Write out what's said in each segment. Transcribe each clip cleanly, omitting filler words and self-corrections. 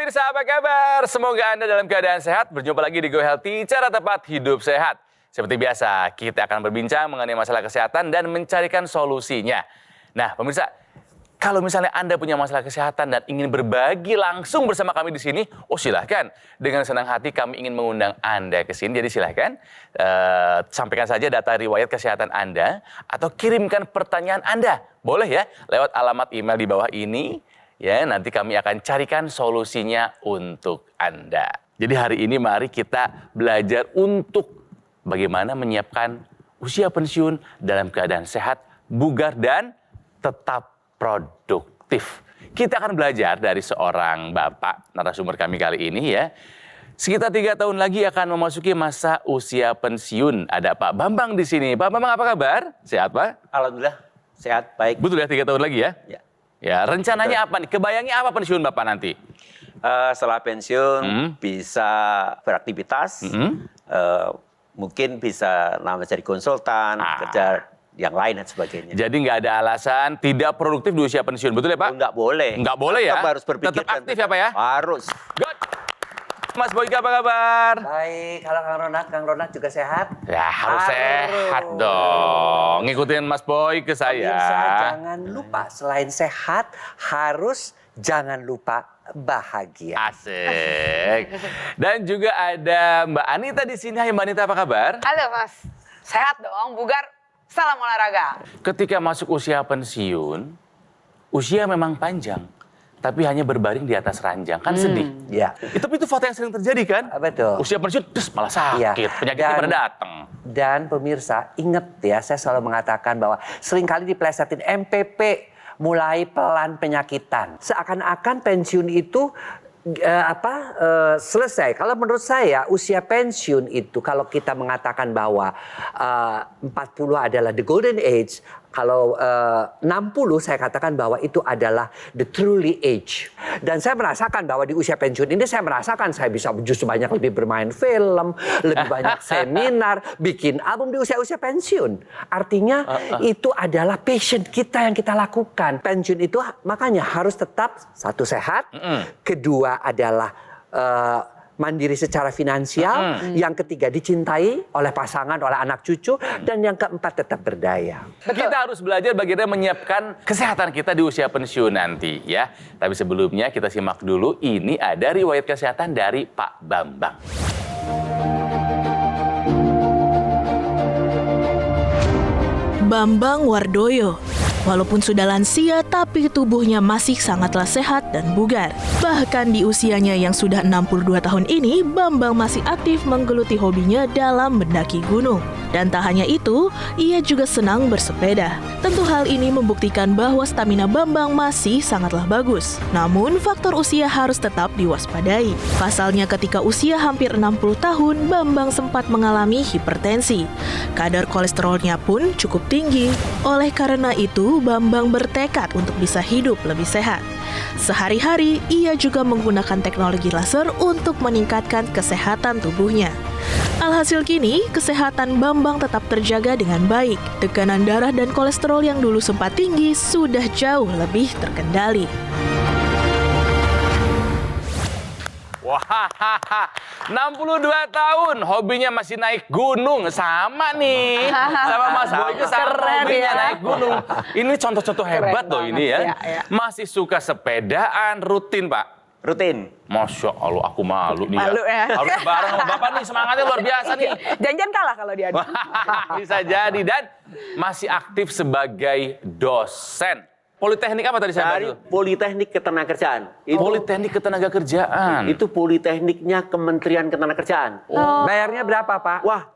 pemirsa, apa kabar? Semoga Anda dalam keadaan sehat. Berjumpa lagi di Go Healthy, cara tepat hidup sehat. Seperti biasa, kita akan berbincang mengenai masalah kesehatan dan mencarikan solusinya. Nah, pemirsa, kalau misalnya Anda punya masalah kesehatan dan ingin berbagi langsung bersama kami di sini, silahkan. Dengan senang hati kami ingin mengundang Anda ke sini. Jadi silahkan sampaikan saja data riwayat kesehatan Anda atau kirimkan pertanyaan Anda. Boleh ya, lewat alamat email di bawah ini. Ya, nanti kami akan carikan solusinya untuk Anda. Jadi hari ini mari kita belajar untuk bagaimana menyiapkan usia pensiun dalam keadaan sehat, bugar, dan tetap produktif. Kita akan belajar dari seorang bapak, narasumber kami kali ini ya. Sekitar 3 tahun lagi akan memasuki masa usia pensiun. Ada Pak Bambang di sini. Pak Bambang, apa kabar? Sehat, Pak? Alhamdulillah, sehat, baik. Betul ya, 3 tahun lagi ya? Ya. Ya, rencananya apa nih? Kebayangnya apa pensiun Bapak nanti? Setelah pensiun bisa beraktivitas, mungkin bisa jadi konsultan, kerja yang lain dan sebagainya. Jadi nggak ada alasan tidak produktif di usia pensiun, betul ya Pak? Nggak boleh. Nggak boleh ya? Tetap harus berpikir. Tetap aktif ya Pak ya? Harus. Good. Mas Boyka, apa kabar? Baik, kalau Kang Ronald juga sehat? Ya harus sehat dong. Ngikutin Mas Boy ke saya. Pemirsa, jangan lupa selain sehat jangan lupa bahagia. Asik. Dan juga ada Mbak Anita di sini. Hai Mbak Anita, apa kabar? Halo Mas, sehat dong, bugar, salam olahraga. Ketika masuk usia pensiun, usia memang panjang. Tapi hanya berbaring di atas ranjang, kan sedih. Ya. Itu foto yang sering terjadi kan? Betul. Usia pensiun, terus malah sakit, Iya. penyakitnya pada datang. Dan pemirsa, ingat ya, saya selalu mengatakan bahwa seringkali dipelesetin MPP, mulai pelan penyakitan. Seakan-akan pensiun itu selesai. Kalau menurut saya usia pensiun itu kalau kita mengatakan bahwa 40 adalah the golden age, kalau 60 saya katakan bahwa itu adalah the truly age. Dan saya merasakan bahwa di usia pensiun ini saya merasakan saya bisa justru banyak lebih bermain film, lebih banyak seminar, bikin album di usia-usia pensiun. Artinya itu adalah passion kita yang kita lakukan. Pensiun itu makanya harus tetap satu sehat, kedua adalah mandiri secara finansial, yang ketiga dicintai oleh pasangan, oleh anak cucu, dan yang keempat tetap berdaya. Betul. Kita harus belajar bagaimana menyiapkan kesehatan kita di usia pensiun nanti ya. Tapi sebelumnya kita simak dulu, ini ada riwayat kesehatan dari Pak Bambang. Bambang Wardoyo. Walaupun sudah lansia, tapi tubuhnya masih sangatlah sehat dan bugar. Bahkan di usianya yang sudah 62 tahun ini, Bambang masih aktif menggeluti hobinya dalam mendaki gunung. Dan tak hanya itu, ia juga senang bersepeda. Tentu hal ini membuktikan bahwa stamina Bambang masih sangatlah bagus. Namun, faktor usia harus tetap diwaspadai. Pasalnya ketika usia hampir 60 tahun, Bambang sempat mengalami hipertensi. Kadar kolesterolnya pun cukup tinggi. Oleh karena itu, Bambang bertekad untuk bisa hidup lebih sehat. Sehari-hari, ia juga menggunakan teknologi laser untuk meningkatkan kesehatan tubuhnya. Alhasil kini, kesehatan Bambang tetap terjaga dengan baik. Tekanan darah dan kolesterol yang dulu sempat tinggi sudah jauh lebih terkendali. Wah, 62 tahun, hobinya masih naik gunung. Sama nih, sama Mas Boyka sama hobinya naik gunung. Ini contoh-contoh hebat loh ini ya. Masih suka sepedaan, rutin Pak? Rutin. Masya Allah, aku malu nih Malu ya. Harus bareng sama Bapak nih, semangatnya luar biasa nih. Jangan kalah kalau dia. Bisa jadi, dan masih aktif sebagai dosen. Politeknik apa tadi saya Dari bahas? Politeknik Ketenagakerjaan. Politeknik Ketenagakerjaan. Itu politekniknya Kementerian Ketenagakerjaan. Bayarnya berapa, Pak? Wah,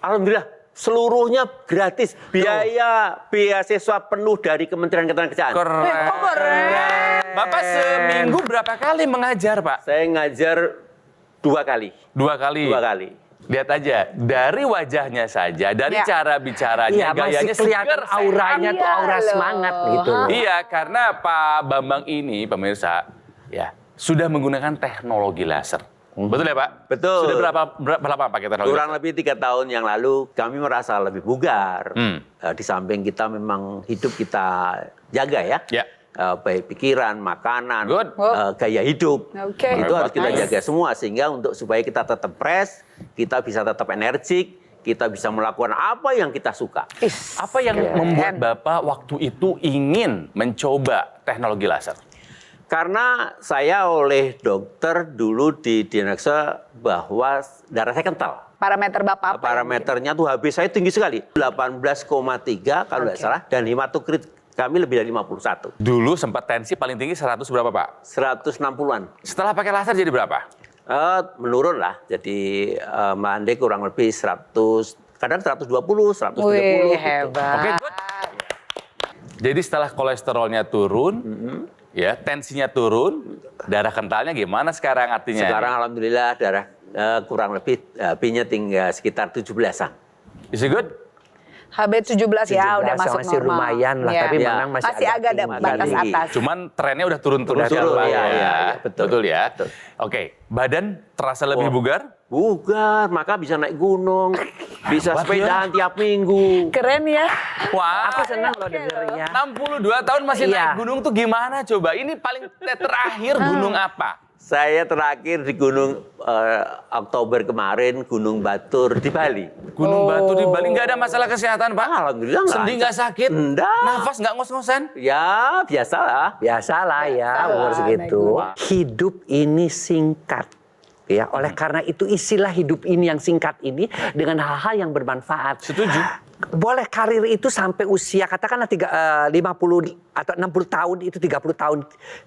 alhamdulillah. Seluruhnya gratis. Biaya beasiswa penuh dari Kementerian Ketenagakerjaan. Keren. Bapak seminggu berapa kali mengajar, Pak? Saya ngajar 2 kali. 2 kali? 2 kali. Lihat aja, dari wajahnya saja, dari cara bicaranya, gayanya masih kelihatan seger, auranya sehat. tuh aura Iya semangat loh. gitu loh. Iya, karena Pak Bambang ini, pemirsa, ya sudah menggunakan teknologi laser. Betul ya Pak? Betul. Sudah berapa pakai teknologi Kurang laser? lebih 3 tahun yang lalu kami merasa lebih bugar. Di samping kita memang hidup kita jaga ya. Ya. baik pikiran, makanan, Good. gaya hidup. Oke. Itu harus kita Nice. jaga semua sehingga supaya kita tetap fresh, kita bisa tetap energik, kita bisa melakukan apa yang kita suka. Apa yang membuat Bapak waktu itu ingin mencoba teknologi laser? Karena saya oleh dokter dulu didiagnosa bahwa darah saya kental. Parameter Bapak apa? Parameternya tuh HB saya tinggi sekali, 18,3 kalau nggak salah, dan hematokrit kami lebih dari 51. Dulu sempat tensi paling tinggi 100 berapa, Pak? 160-an. Setelah pakai laser jadi berapa? Menurun lah, jadi Mbak kurang lebih 100, kadang 120, 130. Wih, gitu. hebat. Oke, good. Jadi setelah kolesterolnya turun, ya tensinya turun, darah kentalnya gimana sekarang artinya? Sekarang alhamdulillah darah kurang lebih HB-nya tinggal sekitar 17-an. Is it good? HB 17 ya, udah 17 masuk masih normal. lumayan lah, Iya. tapi Ya. memang masih Masih agak ada tinggi. batas tinggi. atas. Cuman trennya udah turun-turun Udah sih, turun, Pak. iya, Ya. iya, betul. Betul ya. Betul. Oke, badan terasa lebih bugar? Bugar, maka bisa naik gunung, bisa Hebat, sepedaan tiap minggu. Keren ya. Wah, Aku senang loh dengernya. 62 tahun masih Iya. naik gunung tuh gimana coba? Ini paling terakhir gunung apa? Saya terakhir di Gunung Oktober kemarin, Gunung Batur di Bali. Gunung Batu di Bali nggak ada masalah kesehatan, Pak? Alhamdulillah nggak Sendi ada. nggak sakit? Nggak. Nafas nggak ngos-ngosan? Ya, biasalah. Biasalah ya, Biasalah, umur segitu. naik Hidup ini singkat. Ya, oleh karena itu isilah hidup ini yang singkat ini dengan hal-hal yang bermanfaat. Setuju. Boleh karir itu sampai usia katakanlah 50 atau 60 tahun itu 30 tahun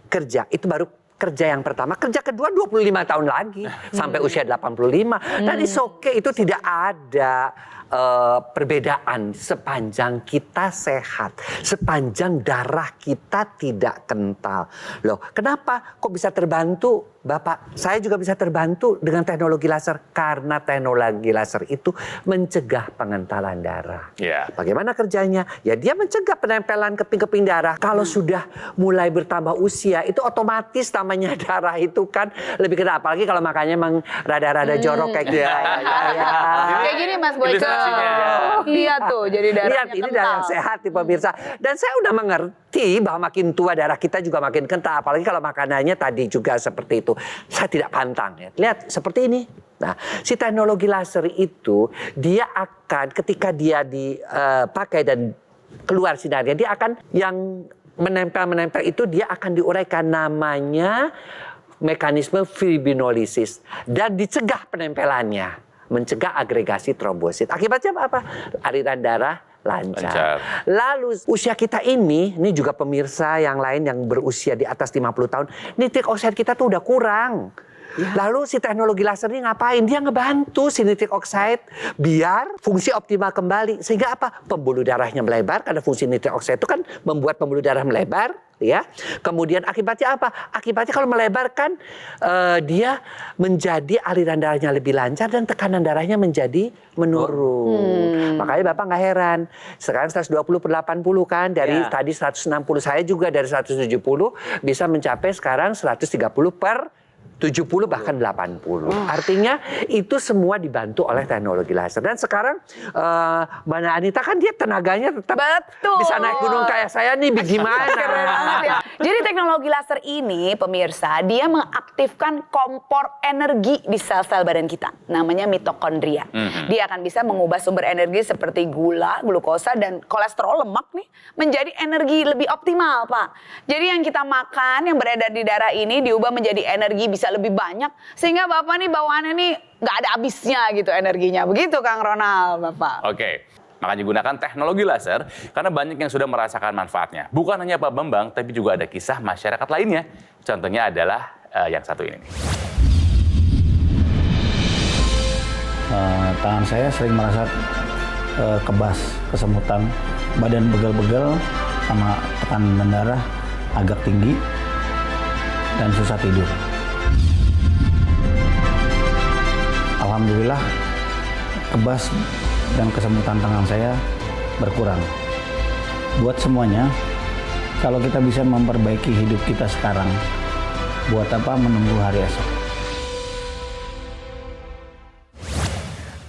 kerja. Itu baru kerja yang pertama. Kerja kedua 25 tahun lagi sampai usia 85. Dan it's okay, itu tidak ada perbedaan sepanjang kita sehat, sepanjang darah kita tidak kental. Loh, kenapa kok bisa terbantu? Bapak, saya juga bisa terbantu dengan teknologi laser karena teknologi laser itu mencegah pengentalan darah. Ya. Bagaimana kerjanya? Ya dia mencegah penempelan keping-keping darah. Kalau sudah mulai bertambah usia, itu otomatis namanya darah itu kan lebih kena. Apalagi kalau makannya emang rada-rada jorok kayak gitu. Kayak gini Mas Boyke. Ilustrasinya. Iya tuh, jadi darahnya Lihat, ini darah yang sehat nih pemirsa. Dan saya udah mengerti bahwa makin tua darah kita juga makin kental. Apalagi kalau makanannya tadi juga seperti itu. Saya tidak pantang ya. Lihat seperti ini. Nah, si teknologi laser itu dia akan ketika dia dipakai dan keluar sinarnya, dia akan yang menempel itu dia akan diuraikan namanya mekanisme fibrinolisis dan dicegah penempelannya, mencegah agregasi trombosit. Akibatnya apa? Aliran darah lancar. Lalu usia kita ini juga pemirsa yang lain yang berusia di atas 50 tahun, nitrik oksida kita tuh udah kurang. Lalu si teknologi laser ini ngapain? Dia ngebantu si nitrik oksida biar fungsi optimal kembali. Sehingga apa? Pembuluh darahnya melebar, karena fungsi nitrik oksida itu kan membuat pembuluh darah melebar. Ya, kemudian akibatnya apa? Akibatnya kalau melebar kan dia menjadi aliran darahnya lebih lancar dan tekanan darahnya menjadi menurun. Makanya Bapak nggak heran. Sekarang 120/80 kan, dari tadi 160, saya juga dari 170 bisa mencapai sekarang 130/70 bahkan 80. Artinya itu semua dibantu oleh teknologi laser. Dan sekarang Mbak Anita kan dia tenaganya tetap Betul. bisa naik gunung kayak saya nih, gimana? Keren banget ya. Jadi teknologi laser ini pemirsa, dia mengaktifkan kompor energi di sel-sel badan kita. Namanya mitokondria. Dia akan bisa mengubah sumber energi seperti gula, glukosa, dan kolesterol lemak nih menjadi energi lebih optimal, Pak. Jadi yang kita makan, yang beredar di darah ini diubah menjadi energi bisa lebih banyak. Sehingga Bapak nih bawaannya nih nggak ada habisnya gitu energinya. Begitu Kang Ronald, Bapak. Oke. Makanya gunakan teknologi laser karena banyak yang sudah merasakan manfaatnya. Bukan hanya Pak Bambang, tapi juga ada kisah masyarakat lainnya. Contohnya adalah yang satu ini nih. Tangan saya sering merasa kebas, kesemutan, badan begel-begel, sama tekanan darah agak tinggi, dan susah tidur. Alhamdulillah, kebas dan kesemutan tangan saya berkurang. Buat semuanya, kalau kita bisa memperbaiki hidup kita sekarang, buat apa menunggu hari esok?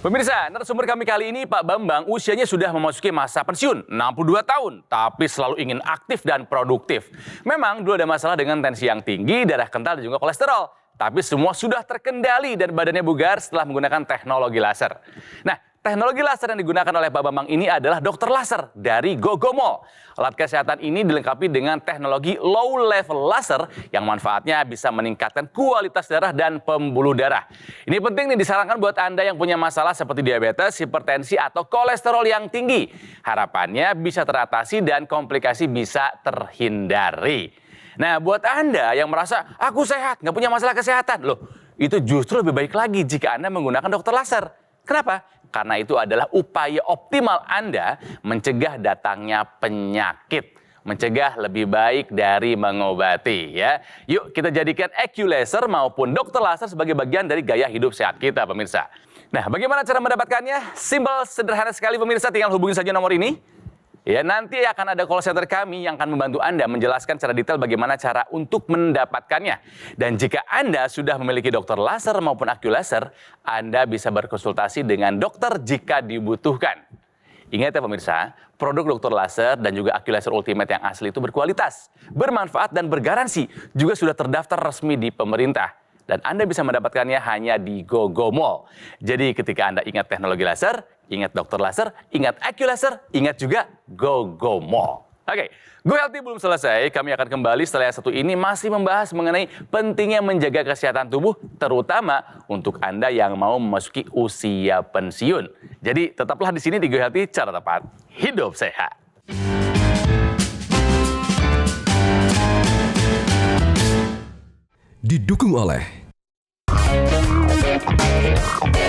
Pemirsa, narasumber kami kali ini Pak Bambang usianya sudah memasuki masa pensiun, 62 tahun, tapi selalu ingin aktif dan produktif. Memang dulu ada masalah dengan tensi yang tinggi, darah kental dan juga kolesterol. Tapi semua sudah terkendali dan badannya bugar setelah menggunakan teknologi laser. Nah, teknologi laser yang digunakan oleh Pak Bambang ini adalah dokter laser dari Gogomol. Alat kesehatan ini dilengkapi dengan teknologi low level laser yang manfaatnya bisa meningkatkan kualitas darah dan pembuluh darah. Ini penting nih disarankan buat Anda yang punya masalah seperti diabetes, hipertensi atau kolesterol yang tinggi. Harapannya bisa teratasi dan komplikasi bisa terhindari. Nah, buat Anda yang merasa, aku sehat, nggak punya masalah kesehatan. Loh, itu justru lebih baik lagi jika Anda menggunakan dokter laser. Kenapa? Karena itu adalah upaya optimal Anda mencegah datangnya penyakit. Mencegah lebih baik dari mengobati, ya. Yuk kita jadikan AccuLaser maupun dokter laser sebagai bagian dari gaya hidup sehat kita, pemirsa. Nah, bagaimana cara mendapatkannya? Simpel, sederhana sekali, pemirsa. Tinggal hubungi saja nomor ini. Ya, nanti akan ada call center kami yang akan membantu Anda menjelaskan secara detail bagaimana cara untuk mendapatkannya. Dan jika Anda sudah memiliki dokter laser maupun AccuLaser, Anda bisa berkonsultasi dengan dokter jika dibutuhkan. Ingat ya pemirsa, produk dokter laser dan juga AccuLaser Ultimate yang asli itu berkualitas, bermanfaat dan bergaransi, juga sudah terdaftar resmi di pemerintah. Dan Anda bisa mendapatkannya hanya di Gogomol. Jadi ketika Anda ingat teknologi laser, ingat dokter laser, ingat AccuLaser, ingat juga Gogomol. Oke, Go Healthy belum selesai. Kami akan kembali setelah yang satu ini masih membahas mengenai pentingnya menjaga kesehatan tubuh, terutama untuk Anda yang mau memasuki usia pensiun. Jadi tetaplah di sini di Go Healthy, cara tepat hidup sehat. Didukung oleh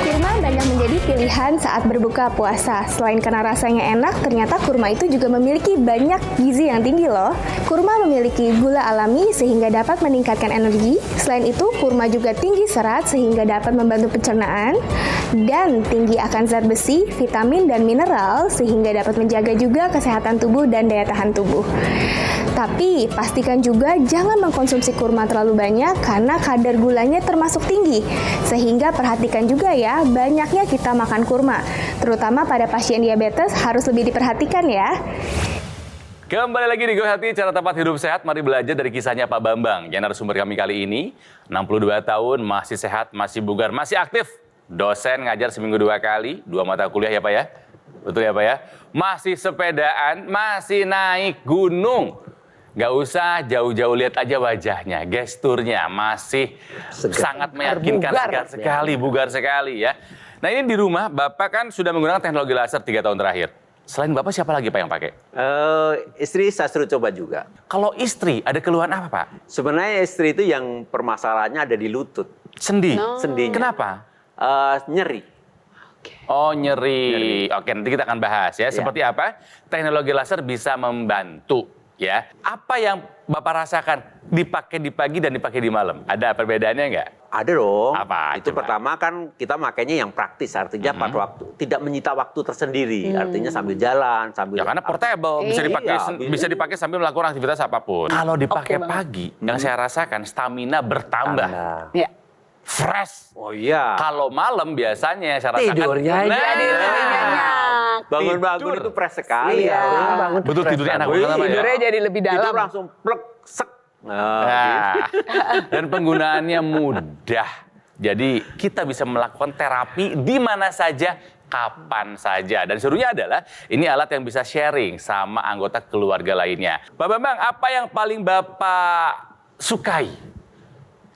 kurma banyak menjadi pilihan saat berbuka puasa. Selain karena rasanya enak, ternyata kurma itu juga memiliki banyak gizi yang tinggi loh. Kurma memiliki gula alami sehingga dapat meningkatkan energi. Selain itu, kurma juga tinggi serat sehingga dapat membantu pencernaan. Dan tinggi akan zat besi, vitamin, dan mineral sehingga dapat menjaga juga kesehatan tubuh dan daya tahan tubuh. Tapi pastikan juga jangan mengkonsumsi kurma terlalu banyak karena kadar gulanya termasuk tinggi. Sehingga perhatikan juga ya, banyaknya kita makan kurma. Terutama pada pasien diabetes harus lebih diperhatikan ya. Kembali lagi di Go Healthy, cara tepat hidup sehat. Mari belajar dari kisahnya Pak Bambang. Yang narasumber kami kali ini, 62 tahun, masih sehat, masih bugar, masih aktif. Dosen ngajar seminggu 2 kali, 2 mata kuliah ya Pak ya? Betul ya Pak ya? Masih sepedaan, masih naik gunung. Gak usah jauh-jauh, lihat aja wajahnya, gesturnya masih sangat meyakinkan sekali, bugar sekali ya. Nah ini di rumah, Bapak kan sudah menggunakan teknologi laser 3 tahun terakhir. Selain Bapak siapa lagi Pak yang pakai? Istri saya suruh coba juga. Kalau istri, ada keluhan apa Pak? Sebenarnya istri itu yang permasalahannya ada di lutut. Sendi? Sendinya. Kenapa? Nyeri. Oh nyeri. Oke nanti kita akan bahas ya. Seperti apa teknologi laser bisa membantu. Ya, apa yang Bapak rasakan dipakai di pagi dan dipakai di malam? Ada perbedaannya nggak? Ada dong. Apa? Itu Coba. pertama kan kita makainya yang praktis, artinya pada waktu tidak menyita waktu tersendiri, artinya sambil jalan, sambil. Ya karena portable, bisa dipakai Iya, bisa dipakai sambil melakukan aktivitas apapun. Kalau dipakai pagi, yang saya rasakan stamina bertambah. Ya. Fresh. Oh iya. Kalau malam biasanya saya rasakan Tidurnya aja. Jadi lebih nyenyak. Bangun-bangun tidur. itu fresh sekali. Iya, ya. bangun Betul tidurnya enak Oh, banget Pak, ya. Tidurnya jadi lebih Itu dalam. langsung plek, sek. Nah, dan penggunaannya mudah. Jadi kita bisa melakukan terapi di mana saja, kapan saja. Dan serunya adalah ini alat yang bisa sharing sama anggota keluarga lainnya. Pak Bambang, apa yang paling Bapak sukai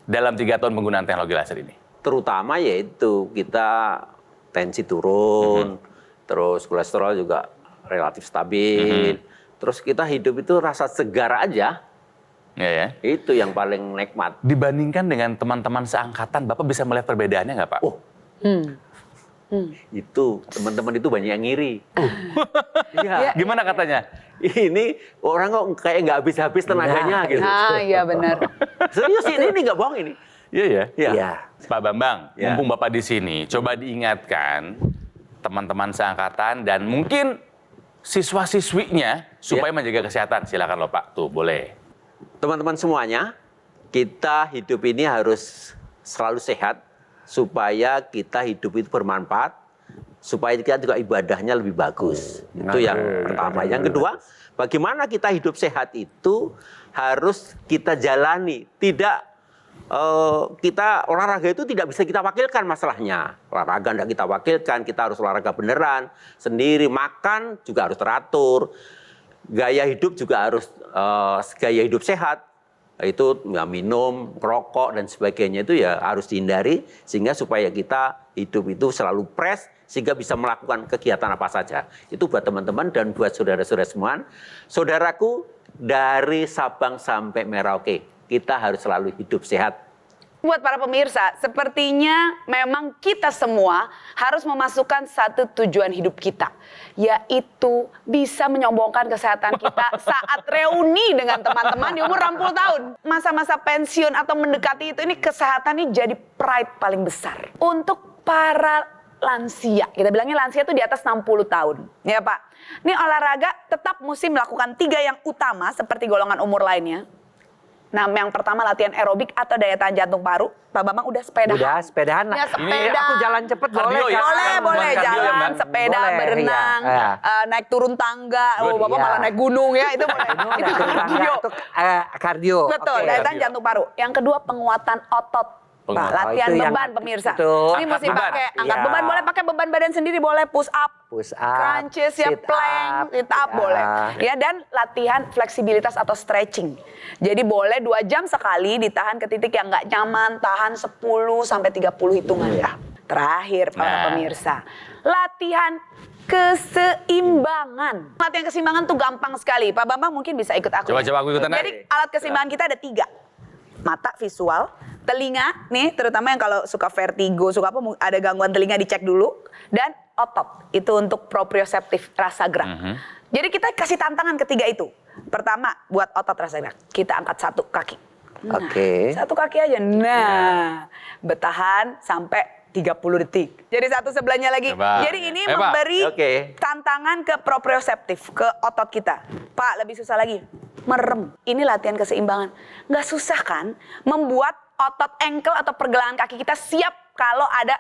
dalam 3 tahun penggunaan teknologi laser ini? Terutama yaitu kita tensi turun, terus kolesterol juga relatif stabil, terus kita hidup itu rasa segar aja. Ya. Itu yang paling nikmat. Dibandingkan dengan teman-teman seangkatan, Bapak bisa melihat perbedaannya nggak Pak? Oh, itu teman-teman itu banyak yang ngiri. Iya. Gimana katanya? Ini orang kok kayak nggak habis-habis tenaganya gitu. Ah iya benar. Serius ini nggak bohong ini. Iya ya. Iya. Iya. Pak Bambang, Ya. mumpung Bapak di sini, coba diingatkan teman-teman seangkatan dan mungkin siswa-siswinya supaya menjaga kesehatan. Silakan loh Pak, tuh boleh. Teman-teman semuanya, kita hidup ini harus selalu sehat supaya kita hidup itu bermanfaat, supaya kita juga ibadahnya lebih bagus. Itu yang pertama. Yang kedua, bagaimana kita hidup sehat itu harus kita jalani. Tidak kita olahraga itu tidak bisa kita wakilkan masalahnya. Olahraga tidak kita wakilkan, kita harus olahraga beneran, sendiri. Makan juga harus teratur. Gaya hidup juga harus gaya hidup sehat. Itu nggak minum, rokok, dan sebagainya itu ya harus dihindari. Sehingga supaya kita hidup itu selalu fresh, sehingga bisa melakukan kegiatan apa saja. Itu buat teman-teman dan buat saudara-saudara semua. Saudaraku, dari Sabang sampai Merauke, kita harus selalu hidup sehat. Buat para pemirsa, sepertinya memang kita semua harus memasukkan satu tujuan hidup kita, yaitu bisa menyombongkan kesehatan kita saat reuni dengan teman-teman di umur 60 tahun. Masa-masa pensiun atau mendekati itu, ini kesehatan ini jadi pride paling besar. Untuk para lansia, kita bilangnya lansia itu di atas 60 tahun, ya Pak. Ini olahraga tetap mesti melakukan 3 yang utama seperti golongan umur lainnya. Nah, yang pertama latihan aerobik atau daya tahan jantung paru. Pak Bambang udah sepedahan. Udah sepedahan. Ya, sepeda. Aku jalan cepet boleh. Kardio ya? Boleh Bukan kardio jalan, ya, Mbak? sepeda, Boleh, berenang, iya. naik turun tangga. Oh, Bapak Iya. malah naik gunung ya, itu boleh. Itu kardio. Itu kardio. Betul, Oke. daya tahan jantung paru. Yang kedua penguatan otot. Pak, Penguatan. latihan Oh, itu yang beban pemirsa. itu. Ini mesti Angkat pakai beban. angkat Iya. beban, boleh pakai beban badan sendiri, boleh push up, Push up, crunches ya, sit plank, up. sit up Ya. boleh. Ya, dan latihan fleksibilitas atau stretching. Jadi boleh 2 jam sekali ditahan ke titik yang nggak nyaman, tahan 10 sampai 30 hitungan. Iya. Terakhir para Nah. pemirsa, latihan keseimbangan. Latihan keseimbangan tuh gampang sekali. Pak Bambang mungkin bisa ikut aku. Coba ya. aku ikutan. Jadi alat keseimbangan kita ada 3. Mata visual, telinga nih terutama yang kalau suka vertigo, suka apa ada gangguan telinga dicek dulu, dan otot itu untuk proprioceptif, rasa gerak. Jadi kita kasih tantangan ketiga itu. Pertama buat otot rasa gerak, kita angkat 1 kaki. Nah, Oke. 1 kaki aja. Nah, bertahan sampai 30 detik. Jadi satu sebelahnya lagi. Coba. Jadi ini Pak. memberi Oke. tantangan ke proprioceptif, ke otot kita. Pak, lebih susah lagi. Merem. Ini latihan keseimbangan. Nggak susah kan? Membuat otot ankle atau pergelangan kaki kita siap kalau ada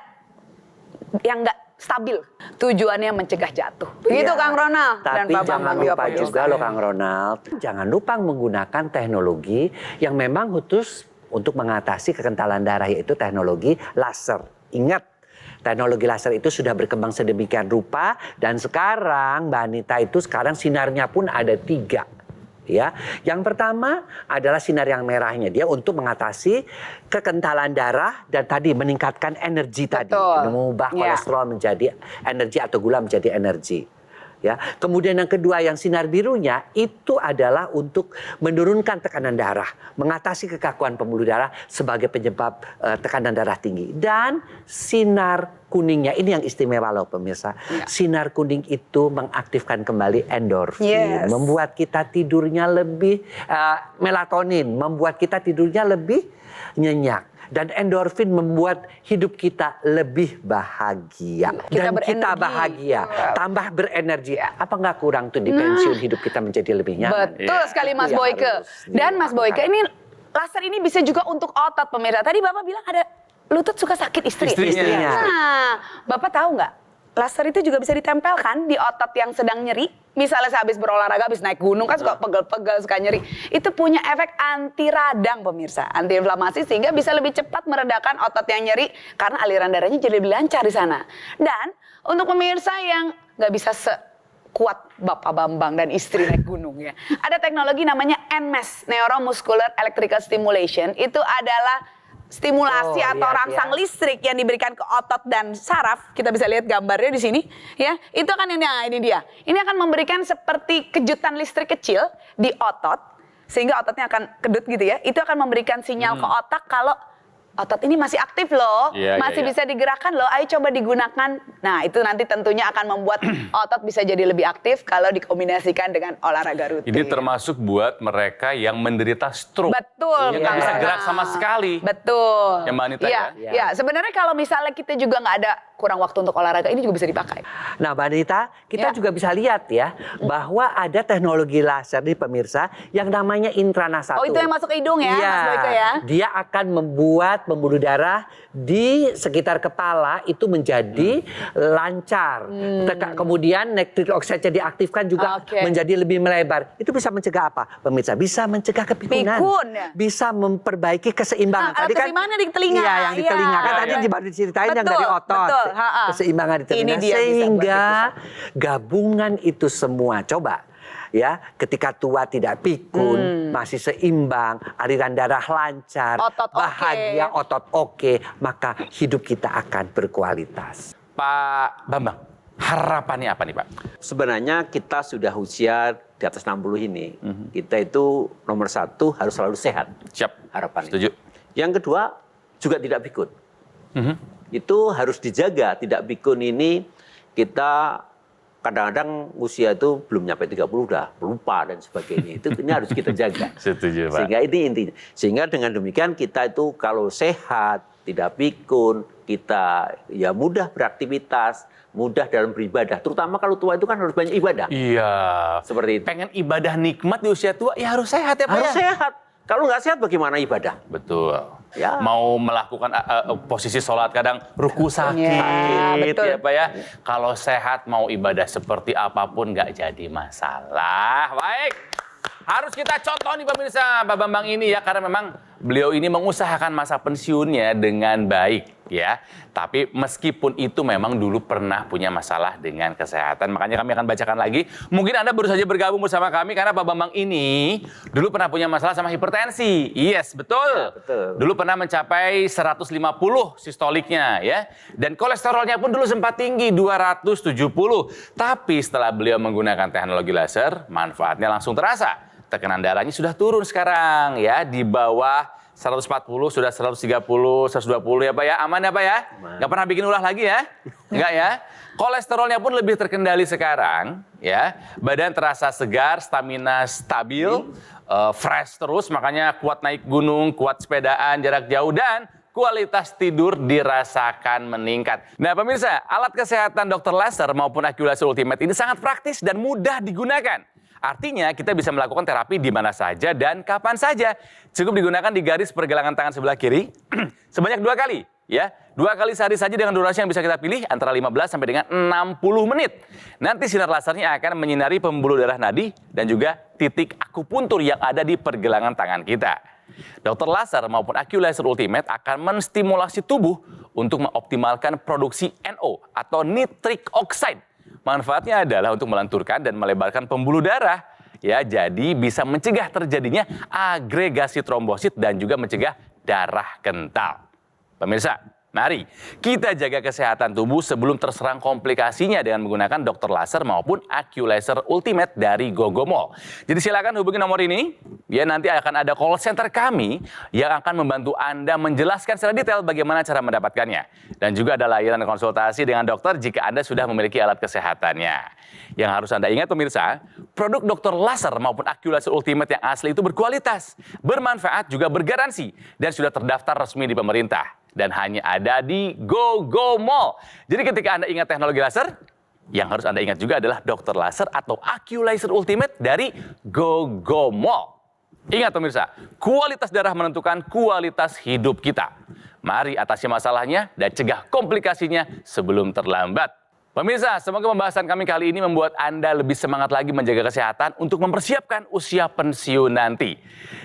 yang nggak stabil. Tujuannya mencegah jatuh. Begitu Iya. Kang Ronald. Dan Tapi Pak jangan Bambang lupa pemirsa. juga loh Kang Ronald. Jangan lupa menggunakan teknologi yang memang khusus untuk mengatasi kekentalan darah, yaitu teknologi laser. Ingat, teknologi laser itu sudah berkembang sedemikian rupa, dan sekarang Mbak Anita itu sekarang sinarnya pun ada 3. Ya, yang pertama adalah sinar yang merahnya, dia untuk mengatasi kekentalan darah dan tadi meningkatkan energi tadi, Betul. mengubah Ya. kolesterol menjadi energi atau gula menjadi energi. Ya, kemudian yang kedua yang sinar birunya itu adalah untuk menurunkan tekanan darah, mengatasi kekakuan pembuluh darah sebagai penyebab tekanan darah tinggi. Dan sinar kuningnya ini yang istimewa loh pemirsa. Ya. Sinar kuning itu mengaktifkan kembali endorfin, Yes. membuat kita tidurnya lebih melatonin, membuat kita tidurnya lebih nyenyak. Dan endorfin membuat hidup kita lebih bahagia. Kita Dan kita berenergi. bahagia, tambah berenergi. Apa nggak kurang tuh di pensiun hidup kita menjadi lebih nyaman? Betul sekali Mas Itu yang Boyke. harus Dan Mas Boyke, ini laser ini bisa juga untuk otot pemirsa. Tadi Bapak bilang ada lutut suka sakit istri. Istrinya. Nah, Bapak tahu nggak? Laser itu juga bisa ditempelkan di otot yang sedang nyeri. Misalnya habis berolahraga, habis naik gunung kan suka pegel-pegel, suka nyeri. Itu punya efek anti radang pemirsa, anti inflamasi sehingga bisa lebih cepat meredakan otot yang nyeri karena aliran darahnya jadi lebih lancar di sana. Dan untuk pemirsa yang nggak bisa sekuat Bapak Bambang dan istri naik gunung ya, ada teknologi namanya NMES, Neuromuscular Electrical Stimulation. Itu adalah stimulasi atau lihat rangsang ya. listrik yang diberikan ke otot dan saraf. Kita bisa lihat gambarnya di sini, ya. Itu kan ini dia. Ini akan memberikan seperti kejutan listrik kecil di otot sehingga ototnya akan kedut gitu ya. Itu akan memberikan sinyal ke otak kalau otot ini masih aktif loh, Iya, masih iya. bisa digerakkan loh. Ayo coba digunakan. Nah, itu nanti tentunya akan membuat otot bisa jadi lebih aktif kalau dikombinasikan dengan olahraga rutin. Ini termasuk buat mereka yang menderita stroke. Betul, Yang nggak bisa Kang gerak Ronald. sama sekali. Betul. Yang Mbak Anita Iya, ya? iya. Sebenarnya kalau misalnya kita juga nggak ada kurang waktu untuk olahraga, ini juga bisa dipakai. Nah, Mbak Anita, kita Ya. juga bisa lihat ya bahwa ada teknologi laser nih pemirsa yang namanya Intrana 1. Oh, itu yang masuk ke hidung ya, Mas Boyke ya? Dia akan membuat pembuluh darah di sekitar kepala itu menjadi lancar. Kemudian nitric oxide diaktifkan juga Oke. menjadi lebih melebar. Itu bisa mencegah apa, pemirsa? Bisa mencegah kepikunan. Pikun, ya? Bisa memperbaiki keseimbangan. Alat keseimbangan di telinga. Iya, yang di telinga. Kan Iya. tadi baru diceritain yang Betul, dari otot. betul. Ha-ha. Keseimbangan di telinga. Ini dia bisa buat Sehingga itu. gabungan itu semua. Coba ya, ketika tua tidak pikun, masih seimbang, aliran darah lancar, Otot bahagia, oke. otot oke, maka hidup kita akan berkualitas. Pak Bambang, harapannya apa nih Pak? Sebenarnya kita sudah usia di atas 60 ini, kita itu nomor 1 harus selalu sehat. Siap. Harapannya. Setuju. Yang kedua, juga tidak pikun. Itu harus dijaga. Tidak pikun ini kita kadang-kadang usia itu belum nyampe 30 udah lupa dan sebagainya. Ini harus kita jaga. Setuju, Pak. Sehingga ini intinya. Sehingga dengan demikian kita itu kalau sehat, tidak pikun, kita ya mudah beraktivitas, mudah dalam beribadah. Terutama kalau tua itu kan harus banyak ibadah. Iya. Seperti itu. Pengen ibadah nikmat di usia tua, ya harus sehat ya Pak Harus ya? sehat. Kalau nggak sehat bagaimana ibadah? Betul. Ya. Mau melakukan posisi sholat kadang ruku sakit, Ya, betul. ya Pak ya. Kalau sehat mau ibadah seperti apapun nggak jadi masalah. Baik. Harus kita contoh nih pemirsa Pak Bambang ini ya, karena memang beliau ini mengusahakan masa pensiunnya dengan baik ya. Tapi meskipun itu memang dulu pernah punya masalah dengan kesehatan. Makanya kami akan bacakan lagi. Mungkin Anda baru saja bergabung bersama kami karena Pak Bambang ini dulu pernah punya masalah sama hipertensi. Yes, betul. Ya, betul. Dulu pernah mencapai 150 sistoliknya ya. Dan kolesterolnya pun dulu sempat tinggi 270. Tapi setelah beliau menggunakan teknologi laser, manfaatnya langsung terasa. Tekanan darahnya sudah turun sekarang ya, di bawah 140, sudah 130, 120 ya Pak ya. Aman ya Pak ya? Nggak pernah bikin ulah lagi ya? Nggak ya? Kolesterolnya pun lebih terkendali sekarang ya. Badan terasa segar, stamina stabil, fresh terus, makanya kuat naik gunung, kuat sepedaan jarak jauh, dan kualitas tidur dirasakan meningkat. Nah pemirsa, alat kesehatan Dr. Laser maupun AccuLaser Ultimate ini sangat praktis dan mudah digunakan. Artinya kita bisa melakukan terapi di mana saja dan kapan saja. Cukup digunakan di garis pergelangan tangan sebelah kiri sebanyak 2 kali. Ya, 2 kali sehari saja dengan durasi yang bisa kita pilih antara 15 sampai dengan 60 menit. Nanti sinar lasernya akan menyinari pembuluh darah nadi dan juga titik akupuntur yang ada di pergelangan tangan kita. Dr. Laser maupun AccuLaser Ultimate akan menstimulasi tubuh untuk mengoptimalkan produksi NO atau nitric oxide. Manfaatnya adalah untuk melenturkan dan melebarkan pembuluh darah. Ya, jadi bisa mencegah terjadinya agregasi trombosit dan juga mencegah darah kental. Pemirsa, mari kita jaga kesehatan tubuh sebelum terserang komplikasinya dengan menggunakan Dr. Laser maupun AccuLaser Ultimate dari Gogomol. Jadi silakan hubungi nomor ini. Ya, nanti akan ada call center kami yang akan membantu Anda menjelaskan secara detail bagaimana cara mendapatkannya. Dan juga ada layanan konsultasi dengan dokter jika Anda sudah memiliki alat kesehatannya. Yang harus Anda ingat pemirsa, produk Dr. Laser maupun AccuLaser Ultimate yang asli itu berkualitas, bermanfaat, juga bergaransi, dan sudah terdaftar resmi di pemerintah. Dan hanya ada di Gogomol. Jadi ketika Anda ingat teknologi laser, yang harus Anda ingat juga adalah Dr. Laser atau AccuLaser Ultimate dari Gogomol. Ingat pemirsa, kualitas darah menentukan kualitas hidup kita. Mari atasi masalahnya dan cegah komplikasinya sebelum terlambat. Pemirsa, semoga pembahasan kami kali ini membuat Anda lebih semangat lagi menjaga kesehatan untuk mempersiapkan usia pensiun nanti.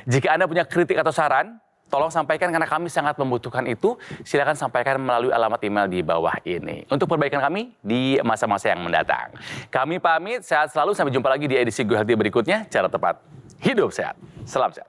Jika Anda punya kritik atau saran, tolong sampaikan karena kami sangat membutuhkan itu. Silakan sampaikan melalui alamat email di bawah ini. Untuk perbaikan kami di masa-masa yang mendatang. Kami pamit, sehat selalu. Sampai jumpa lagi di edisi Go Healthy berikutnya. Cara tepat hidup sehat. Salam sehat.